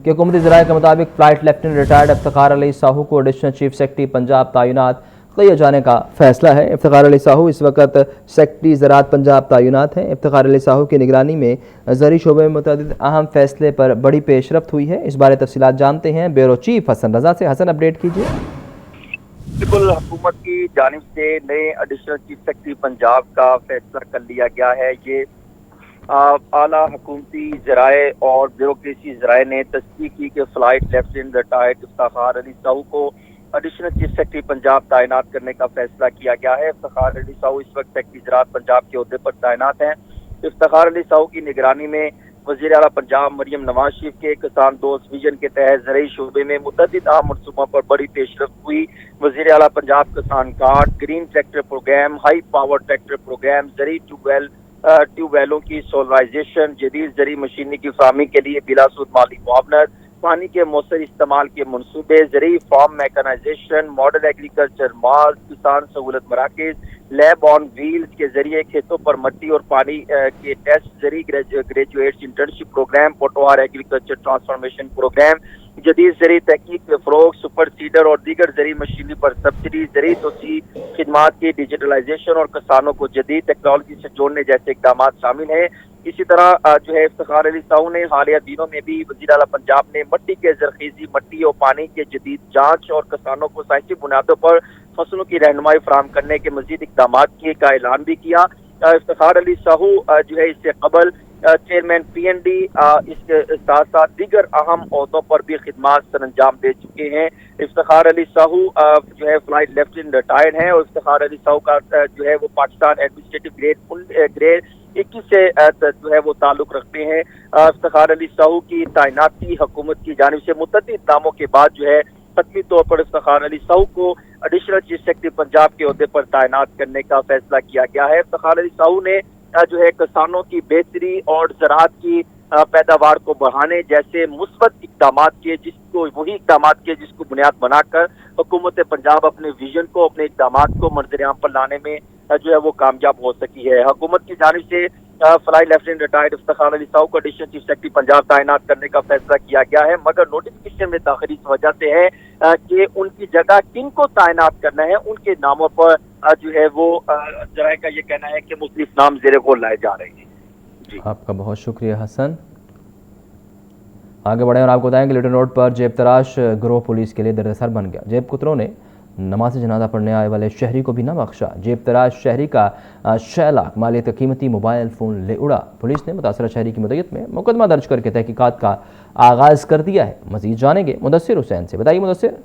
कि हुकूमती ज़राए के मुताबिक flight lieutenant retired Iftikhar Ali Sahu को एडिशनल चीफ सेक्रेटरी पंजाब तैनात किए जाने का फैसला है। इफ्तिखार अली साहू इस वक्त सेक्रेटरी ज़राअत पंजाब तैनात हैं। इफ्तिखार अली साहू की निगरानी में ज़री शोबे में मुतअद्दिद अहम फैसले पर बड़ी पेशरफ्त हुई है। इस बारे तफसीलात जानते हैं ब्यूरो चीफ हसन रजा से। हसन, अपडेट कीजिए। बिल्कुल, हुकूमत की जानिब से नए एडिशनल चीफ सेक्रेटरी पंजाब का फैसला कर लिया गया है। ये आला हुकूमती ज़राए और ब्यूरोक्रेसी ज़राए ने तस्दीक की कि flight lieutenant retired Iftikhar Ali Sahu को एडिशनल चीफ सेक्रेटरी पंजाब तैनात करने का फैसला किया गया है। इफ्तिखार अली साहू इस वक्त सेक्रेटरी ज़राअत पंजाब के ओहदे पर तैनात हैं। इफ्तिखार अली साहू की निगरानी में वज़ीर आला पंजाब मरियम नवाज शरीफ के किसान दोस्त विजन के तहत ज़रई शोबे में मुतअद्दिद अहम मनसूबों पर बड़ी पेशरफ्त हुई। वज़ीर आला पंजाब किसान card, green tractor program, high power tractor program, ज़रई ट्यूबवेलों की सोलराइजेशन, जदीद ज़रई मशीनरी की फराहमी के लिए बिलासूद माली मुआवनत, पानी के मौसर इस्तेमाल के मनसूबे, ज़रई फार्म मैकेनाइजेशन, मॉडल एग्रीकल्चर मार्ग, किसान सहूलत मराकज़, लैब ऑन व्हील्स के जरिए खेतों पर मट्टी और पानी के टेस्ट, ज़रई graduates internship program, Potohar agriculture transformation program, जदीद ज़रई तहकीक में फ़रोग, सुपर सीडर और दीगर ज़रई मशीनरी पर सब्सिडी, ज़रई तोसी खिदमात की डिजिटलाइजेशन और किसानों को जदीद टेक्नोलॉजी से जोड़ने जैसे इकदाम शामिल हैं। इसी तरह जो है इफ्तिखार अली साहू ने हालिया दिनों में भी वज़ीर आला पंजाब ने मट्टी के ज़रख़ीज़ी, मट्टी और पानी के जदीद जाँच और किसानों को साइंसी बुनियादों पर फसलों की रहनुमाई फराहम करने के मज़ीद इक़दामात का ऐलान भी किया। इफ्तिखार अली साहू जो है इससे कबल चेयरमैन PND इसके साथ साथ दीगर अहम ओहदों पर भी खिदमात सर अंजाम दे चुके हैं। इफ्तिखार अली साहू जो है फ्लाइट लेफ्टिनेंट रिटायर्ड हैं और इफ्तिखार अली साहू का जो है वो पाकिस्तान एडमिनिस्ट्रेटिव ग्रेड 21 से जो है वो ताल्लुक रखते हैं। इफ्तिखार अली साहू की तैनाती हुकूमत की जानिब से मुतअद्दिद इक़दामों के बाद जो है हतमी तौर पर इफ्तिखार अली साहू को एडिशनल चीफ सेक्रेटरी पंजाब के ओहदे पर तैनात करने का फैसला किया गया है। इफ्तिखार अली साहू ने जो है किसानों की बेहतरी और ज़राअत की पैदावार को बढ़ाने जैसे मुस्बत इक़दामात किए, जिसको बुनियाद बनाकर हुकूमत पंजाब अपने विजन को, अपने इक़दामात को मंज़र-ए-आम पर लाने में जो है वो कामयाब हो सकी है। हुकूमत की जानिब से flight lieutenant retired Iftikhar Ali Sahu को एडिशनल चीफ सेक्रेटरी पंजाब तैनात करने का फैसला किया गया है, मगर नोटिफिकेशन में ताख़ीर इस वजह से है कि उनकी जगह किन को तैनात करना है, उनके नामों पर जो है वो जराये का ये कहना है कि मुख्तलिफ नाम ज़ेरे गौर लाए जा रहे हैं। जी, आपका बहुत शुक्रिया हसन। आगे बढ़े और आपको बताएं कि लिटिल रोड पर जेब तराश गिरोह पुलिस के लिए दर्द-ए-सर बन गया। जेब कुतरों ने नमाज जनाजा पढ़ने आए वाले शहरी को भी न बख्शा। जेब तराश शहरी का 6 लाख मालियत का कीमती मोबाइल फ़ोन ले उड़ा। पुलिस ने मुतासरा शहरी की मदयत में मुकदमा दर्ज करके तहकीकात का आगाज़ कर दिया है। मज़ीद जानेंगे मुदस्सिर हुसैन से। बताइए मुदस्सिर।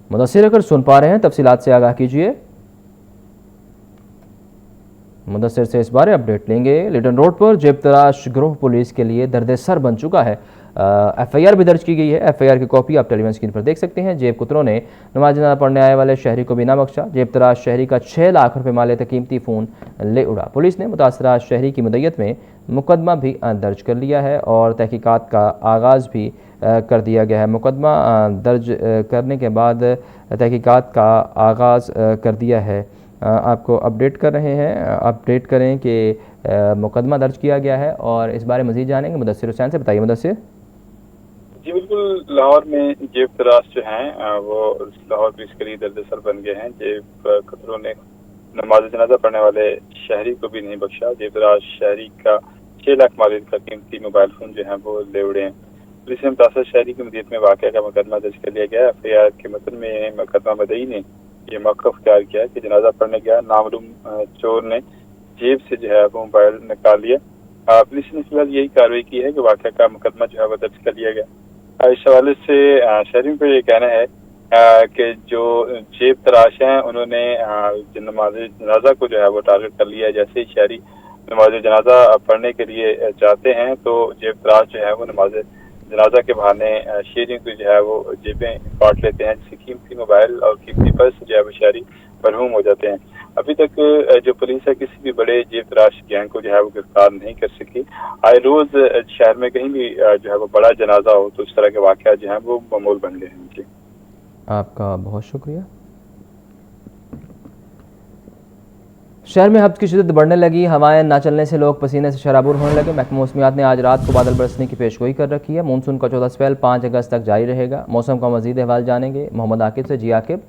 मुदस्सिर अगर सुन पा रहे हैं तफसीलात से आगाह कीजिए। मुदस्सिर से इस बारे अपडेट लेंगे। लिटन रोड पर जेब तराश गिरोह पुलिस के लिए दर्द-ए-सर बन चुका है। FIR भी दर्ज की गई है। FIR की कॉपी आप टेलीविजन स्क्रीन पर देख सकते हैं। जेब कुतरों ने नमाज जनाजा पढ़ने आए वाले शहरी को भी ना बख्शा। जेब तराश शहरी का 6 लाख रुपए मालियत कीमती फ़ोन ले उड़ा। पुलिस ने मुतासरा शहरी की मदयत में मुकदमा भी दर्ज कर लिया है और तहकीकात का आगाज़ भी कर दिया गया है। मुकदमा दर्ज करने के बाद तहकीकात का आगाज़ कर दिया है। आपको अपडेट कर रहे हैं, अपडेट करें कि मुकदमा दर्ज किया गया है और इस बारे मज़ीद जानेंगे मुदस्सिर हुसैन से। बताइए मुदस्सिर। जी बिल्कुल, लाहौर में जेब तराश जो हैं वो लाहौर पुलिस के लिए दर्द-ए-सर बन गए हैं। जेब कतरों ने नमाज जनाजा पढ़ने वाले शहरी को भी नहीं बख्शा। जेब तराश शहरी का 6 लाख मालियत का कीमती मोबाइल फ़ोन जो है वो ले उड़े हैं। पुलिस ने मुतासर शहरी की मदीयत में वाक़या का मुकदमा दर्ज कर लिया गया। FIR के मतन में मुकदमा मदई ने ये मौक़िफ़ इख्तियार किया कि जनाजा पढ़ने गया नामालूम चोर ने जेब से जो है वो मोबाइल निकाल लिया। पुलिस ने फिलहाल यही कार्रवाई की है कि वाक़या का मुकदमा जो है वो दर्ज कर लिया गया। इस हवाले से शहरियों का ये कहना है कि जो जेब तराश हैं उन्होंने नमाज जनाजा को जो है वो टारगेट कर लिया है। जैसे ही शहरी नमाज जनाजा पढ़ने के लिए जाते हैं तो जेब तराश जो है वो नमाज जनाजा के बहाने शहरियों को जो है वो जेबें काट लेते हैं, जिससे कीमती मोबाइल और कीमती पर्स जो है वो शहरी मरहूम हो जाते हैं। अभी तक जो पुलिस है किसी भी बड़े जेब तराश गैंग को जो है वो गिरफ्तार नहीं कर सकी। आए रोज शहर में कहीं भी जो है वो बड़ा जनाजा हो तो इस तरह के वाक़या जो है वो मामूल बन गए हैं। जी, आपका बहुत शुक्रिया। شہر میں ہبس کی شدت بڑھنے لگی، ہوائیں نہ چلنے سے لوگ پسینے سے شرابور ہونے لگے۔ محکمہ موسمیات نے آج رات کو بادل برسنے کی پیشگوئی کر رکھی ہے۔ مونسون کا چوتھا سپیل 5 اگست تک جاری رہے گا۔ موسم کا مزید احوال جانیں گے محمد عاقب سے۔ جی عاقب۔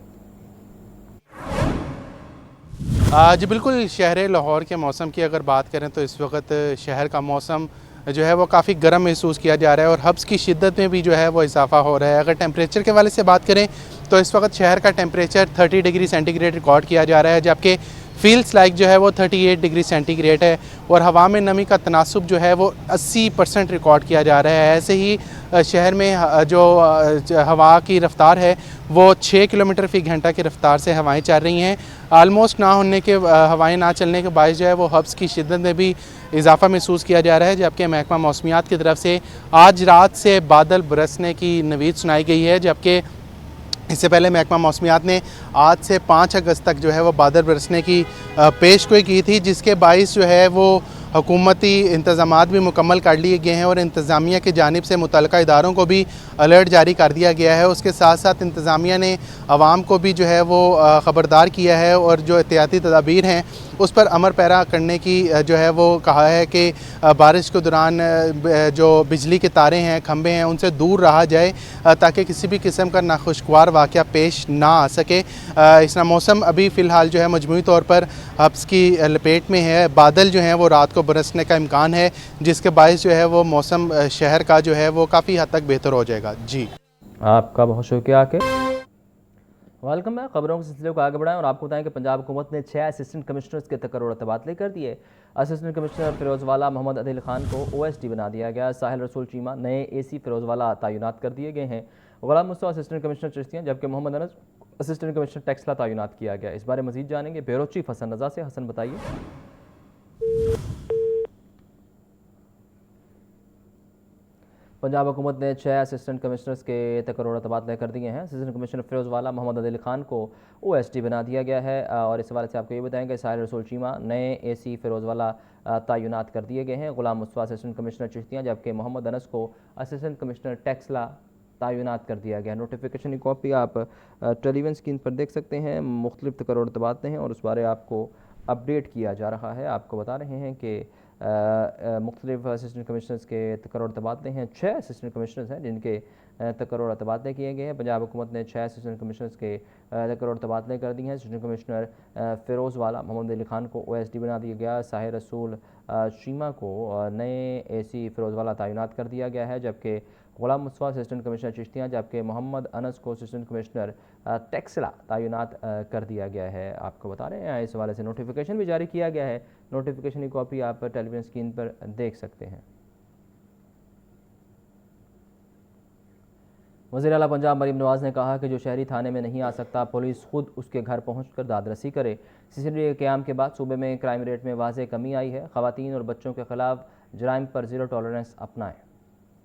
جی بالکل، شہر لاہور کے موسم کی اگر بات کریں تو اس وقت شہر کا موسم جو ہے وہ کافی گرم محسوس کیا جا رہا ہے اور ہبس کی شدت میں بھی جو ہے وہ اضافہ ہو رہا ہے۔ اگر ٹیمپریچر کے حوالے سے بات کریں تو اس وقت شہر کا temperature 30 degree centigrade record کیا جا رہا ہے، جبکہ فیلڈس لائک جو ہے وہ 38 ڈگری سینٹی گریڈ ہے اور ہوا میں نمی کا تناسب جو ہے وہ 80% ریکارڈ کیا جا رہا ہے۔ ایسے ہی شہر میں جو ہوا کی رفتار ہے وہ 6 کلومیٹر فی گھنٹہ کی رفتار سے ہوائیں چل رہی ہیں۔ آلموسٹ نہ ہونے کے ہوائیں نہ چلنے کے باعث جو ہے وہ ہبس کی شدت میں بھی اضافہ محسوس کیا جا رہا ہے، جبکہ محکمہ موسمیات کی طرف سے آج رات سے بادل برسنے کی نوید سنائی گئی ہے، جبکہ اس سے پہلے محکمہ موسمیات نے آج سے 5 اگست تک جو ہے وہ بادل برسنے کی پیشگوئی کی تھی، جس کے باعث جو ہے وہ حکومتی انتظامات بھی مکمل کر لیے گئے ہیں اور انتظامیہ کی جانب سے متعلقہ اداروں کو بھی الرٹ جاری کر دیا گیا ہے۔ اس کے ساتھ ساتھ انتظامیہ نے عوام کو بھی جو ہے وہ خبردار کیا ہے اور جو احتیاطی تدابیر ہیں اس پر عمل پیرا کرنے کی جو ہے وہ کہا ہے کہ بارش کے دوران جو بجلی کے تاریں ہیں، کھمبے ہیں، ان سے دور رہا جائے تاکہ کسی بھی قسم کا ناخوشگوار واقعہ پیش نہ آ سکے۔ اس طرح موسم ابھی فی الحال جو ہے مجموعی طور پر ہبس کی لپیٹ میں ہے۔ بادل جو ہیں وہ رات کو برسنے کا امکان ہے، جس کے باعث جو ہے وہ موسم شہر کا جو ہے وہ کافی حد تک بہتر ہو جائے گا۔ جی آپ کا بہت شکریہ عاقب۔ ویلکم ہے، خبروں کے سلسلے کو آگے بڑھائیں اور آپ کو بتائیں کہ پنجاب حکومت نے 6 اسسٹنٹ کمشنرز کے تقرر و تبادلے کر دیے۔ اسسٹنٹ کمشنر فیروز والا محمد عدل خان کو OSD بنا دیا گیا۔ ساحل رسول چیمہ نئے AC فیروز والا تعینات کر دیے گئے ہیں۔ غلام مصطفیٰ اسسٹنٹ کمشنر چشتیاں، جبکہ محمد انس اسسٹنٹ کمشنر ٹیکسلا تعینات کیا گیا۔ اس بارے مزید جانیں گے بیورو چیف حسن رضا سے۔ حسن بتائیے۔ پنجاب حکومت نے 6 اسسٹنٹ کمشنرز کے تقرر و تبادلے کر دیے ہیں۔ اسسٹنٹ کمشنر فیروز والا محمد عدل خان کو OSD بنا دیا گیا ہے اور اس حوالے سے آپ کو یہ بتائیں کہ ساحل رسول چیمہ نئے AC فیروز والا تعینات کر دیے گئے ہیں۔ غلام مصطفیٰ اسسٹنٹ کمشنر چشتیاں، جبکہ محمد انس کو اسسٹنٹ کمشنر ٹیکسلا تعینات کر دیا گیا۔ نوٹیفیکیشن کی کاپی آپ ٹیلی ویژن اسکرین پر دیکھ سکتے ہیں۔ مختلف تقرر و تبادلے ہیں اور اس بارے آپ کو اپڈیٹ کیا جا رہا ہے۔ آپ کو بتا رہے ہیں کہ مختلف اسسٹنٹ کمشنرز کے تقرر تبادلے ہیں۔ 6 اسسٹنٹ کمشنرز ہیں جن کے تقرر تبادلے کیے گئے ہیں۔ پنجاب حکومت نے 6 اسسٹنٹ کمشنرز کے تقرر تبادلے کر دیے ہیں۔ اسسٹنٹ کمشنر فیروز والا محمد علی خان کو OSD بنا دیا گیا۔ ساحل رسول چیمہ کو نئے AC فیروز والا تعینات کر دیا گیا ہے، جبکہ غلام مصطفیٰ اسسٹنٹ کمشنر چشتیاں، جبکہ محمد انس کو اسسٹنٹ کمشنر ٹیکسلا تعینات کر دیا گیا ہے۔ آپ کو بتا رہے ہیں اس حوالے سے نوٹیفیکیشن بھی جاری کیا گیا ہے۔ نوٹیفیکیشن کی کاپی آپ ٹیلی ویژن اسکرین پر دیکھ سکتے ہیں۔ وزیر اعلیٰ پنجاب مریم نواز نے کہا کہ جو شہری تھانے میں نہیں آ سکتا، پولیس خود اس کے گھر پہنچ کر داد رسی کرے۔ CCTV کے قیام کے بعد صوبے میں کرائم ریٹ میں واضح کمی آئی ہے۔ خواتین اور بچوں کے خلاف جرائم پر زیرو ٹالرنس اپنائیں۔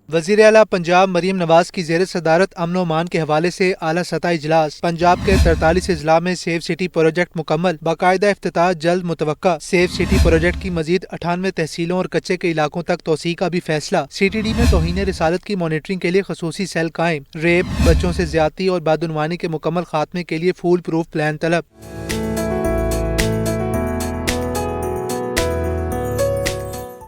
وزیر اعلیٰ پنجاب مریم نواز کی زیر صدارت امن و امان کے حوالے سے اعلیٰ سطح اجلاس۔ پنجاب کے 43 اضلاع میں سیف سٹی پروجیکٹ مکمل، باقاعدہ افتتاح جلد متوقع۔ سیف سٹی پروجیکٹ کی مزید 98 تحصیلوں اور کچے کے علاقوں تک توسیع کا بھی فیصلہ۔ CTD میں توہین رسالت کی مانیٹرنگ کے لیے خصوصی سیل قائم۔ ریپ، بچوں سے زیادتی اور بدعنوانی کے مکمل خاتمے کے لیے فول پروف پلان طلب۔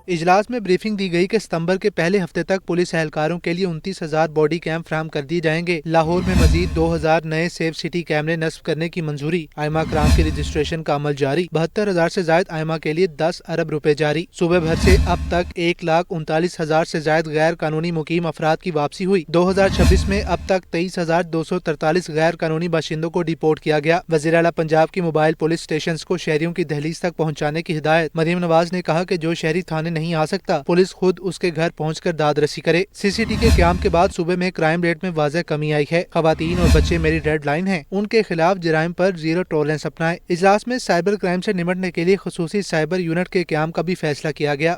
اجلاس میں بریفنگ دی گئی کہ ستمبر کے پہلے ہفتے تک پولیس اہلکاروں کے لیے 29,000 باڈی کیم فراہم کر دیے جائیں گے۔ لاہور میں مزید 2,000 نئے سیف سٹی کیمرے نصب کرنے کی منظوری۔ آئمہ کرام کی رجسٹریشن کا عمل جاری۔ 72,000 سے زائد آئمہ کے لیے 10 ارب روپے جاری۔ صوبے بھر سے اب تک 1,39,000 سے زائد غیر قانونی مقیم افراد کی واپسی ہوئی۔ 2026 میں اب تک 23,243 غیر قانونی باشندوں کو ڈیپورٹ کیا گیا۔ وزیر اعلیٰ پنجاب کی موبائل پولیس اسٹیشنز کو شہریوں کی دہلیز تک پہنچانے کی ہدایت۔ مریم نواز نے کہا کہ جو شہری تھانے نہیں آ سکتا، پولیس خود اس کے گھر پہنچ کر داد رسی کرے۔ CCTV کے قیام کے بعد صوبے میں کرائم ریٹ میں واضح کمی آئی ہے۔ خواتین اور بچے میری ریڈ لائن ہیں، ان کے خلاف جرائم پر زیرو ٹالرنس اپنائیں۔ اجلاس میں سائبر کرائم سے نمٹنے کے لیے خصوصی سائبر یونٹ کے قیام کا بھی فیصلہ کیا گیا۔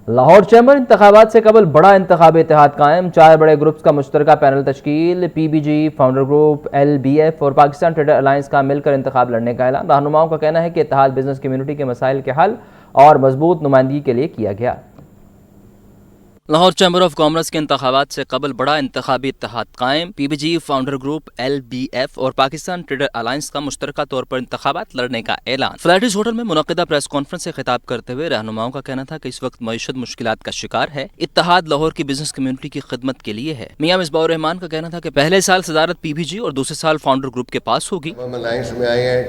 لاہور چیمبر انتخابات سے قبل بڑا انتخابی اتحاد قائم، 4 بڑے گروپس کا مشترکہ پینل تشکیل، PBG، فاؤنڈر گروپ، LBF اور پاکستان ٹریڈر الائنس کا مل کر انتخاب لڑنے کا اعلان۔ رہنماؤں کا کہنا ہے کہ اتحاد بزنس کمیونٹی کے مسائل کے حل اور مضبوط نمائندگی کے لیے کیا گیا۔ लाहौर चैम्बर ऑफ कॉमर्स के इंतखाबात से कबल बड़ा इंतखाबी इत्तेहाद कायम। PBG फाउंडर ग्रुप LBF और पाकिस्तान ट्रेडर अलायंस का मुश्तरका तौर पर इंतखाबात लड़ने का ऐलान। फ्लैटिस होटल में मुनक्किदा प्रेस कॉन्फ्रेंस से खिताब करते हुए रहनुमाओं का कहना था कि इस वक्त मईशत मुश्किलात का शिकार है। इत्तेहाद लाहौर की बिजनेस कम्युनिटी की खिदमत के लिए है। मियां मिसबाह रहमान का कहना था कि पहले साल सदारत PBG और दूसरे साल फाउंडर ग्रुप के पास होगी। हम अलायंस में आए हैं,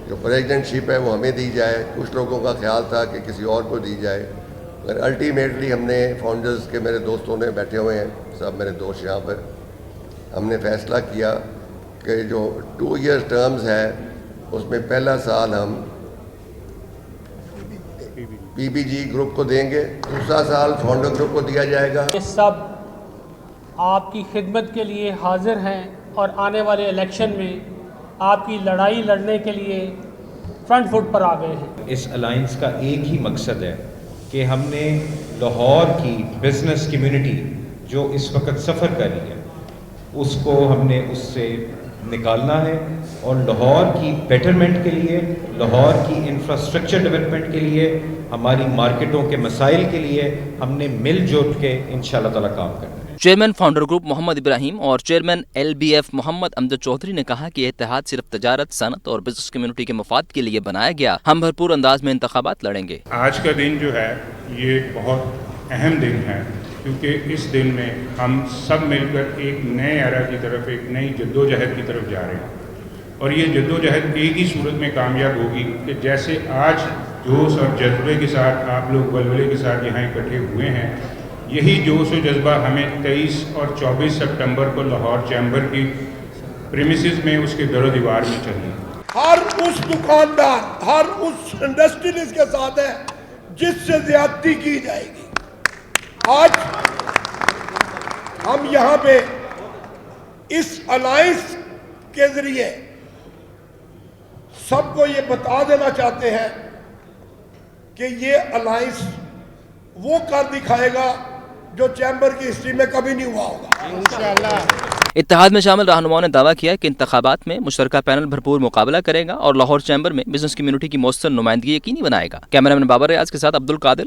जो प्रेसिडेंटशिप है वो हमें दी जाए। कुछ लोगों का ख्याल था कि किसी और को दी जाए, मगर अल्टीमेटली हमने फाउंडर्स के, मेरे दोस्तों ने बैठे हुए हैं, सब मेरे दोस्त यहाँ पर, हमने फैसला किया कि जो 2 ईयर टर्म्स है उसमें पहला साल हम PBG ग्रुप को देंगे, दूसरा साल फाउंडर ग्रुप को दिया जाएगा। ये सब आपकी खिदमत के लिए हाजिर हैं और आने वाले इलेक्शन में आपकी लड़ाई लड़ने के लिए फ्रंट फुट पर आ गए हैं। इस अलायंस का एक ही मकसद है कि हमने लाहौर की बिज़नेस कम्युनिटी जो इस वक्त सफ़र कर रही है उसको हमने उससे निकालना है और लाहौर की बेटरमेंट के लिए, लाहौर की इंफ्रास्ट्रक्चर डेवलपमेंट के लिए, हमारी मार्केटों के मसाइल के लिए हमने मिलजुल के इंशाअल्लाह ताला काम करना है। Chairman founder group Mohammad Ibrahim और चेयरमैन LBF मोहम्मद अमजद चौधरी ने कहा कि यह इत्तेहाद सिर्फ तजारत, सनत और बिजनेस कम्युनिटी के मफाद के लिए बनाया गया। हम भरपूर अंदाज में इंतखाबात लड़ेंगे। आज का दिन जो है ये बहुत अहम दिन है, क्योंकि इस दिन में हम सब मिलकर एक नए एरा की तरफ, एक नई जद्दोजहद की तरफ जा रहे हैं। और ये जद्दोजहद एक ही सूरत में कामयाब होगी कि जैसे आज जोश और जज्बे के साथ आप लोग बलबले के साथ यहाँ इकट्ठे हुए हैं, यही जोश और जज्बा हमें 23 और 24 सितंबर को लाहौर चैम्बर की प्रीमिसेस में उसके दरो दीवार में चाहिए। हर उस दुकानदार, हर उस इंडस्ट्रियलिस्ट के साथ है जिससे ज्यादती की जाएगी। आज हम यहाँ पे इस अलायंस के जरिए सबको ये बता देना चाहते हैं कि ये अलायंस वो कर दिखाएगा जो चैम्बर की हिस्ट्री में कभी नहीं हुआ होगा इंशाअल्लाह। इत्तेहाद में शामिल रहनुमाओं ने दावा किया कि इंतखाबात में मुश्तरका पैनल भरपूर मुकाबला करेगा और लाहौर चैम्बर में बिजनेस कम्युनिटी की मौसर नुमाइंदगी यकीनी बनाएगा। कैमरामैन बाबर रियाज के साथ अब्दुल कादिर।